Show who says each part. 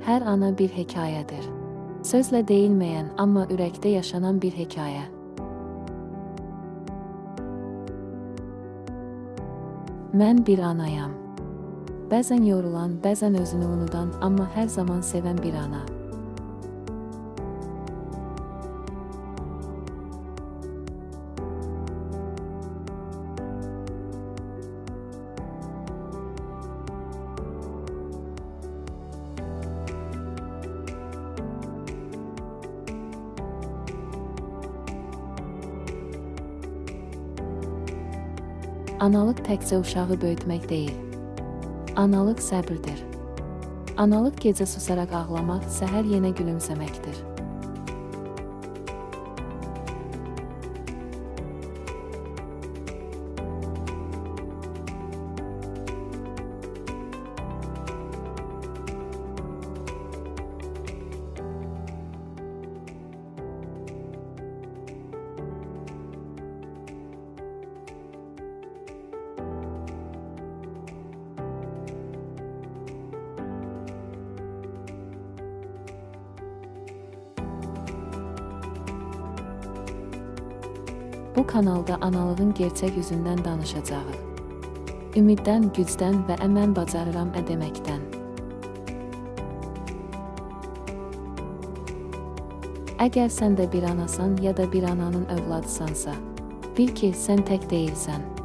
Speaker 1: Hər ana bir hekayədir. Sözlə deyilməyən, amma ürəkdə yaşanan bir hekayə. Mən bir anayam. Bəzən yorulan, bəzən özünü unudan, amma hər zaman sevən bir ana. Analıq təkcə uşağı böyütmək deyil. Analıq səbirdir. Analıq gecə susaraq ağlamaq, səhər yenə gülümsəməkdir. Bu kanalda analığın gerçək yüzündən danışacağıq. Ümiddən, gücdən və mən bacarıram deməkdən. Əgər sən də bir anasan ya da bir ananın övladısansa, bil ki, sən tək deyilsən.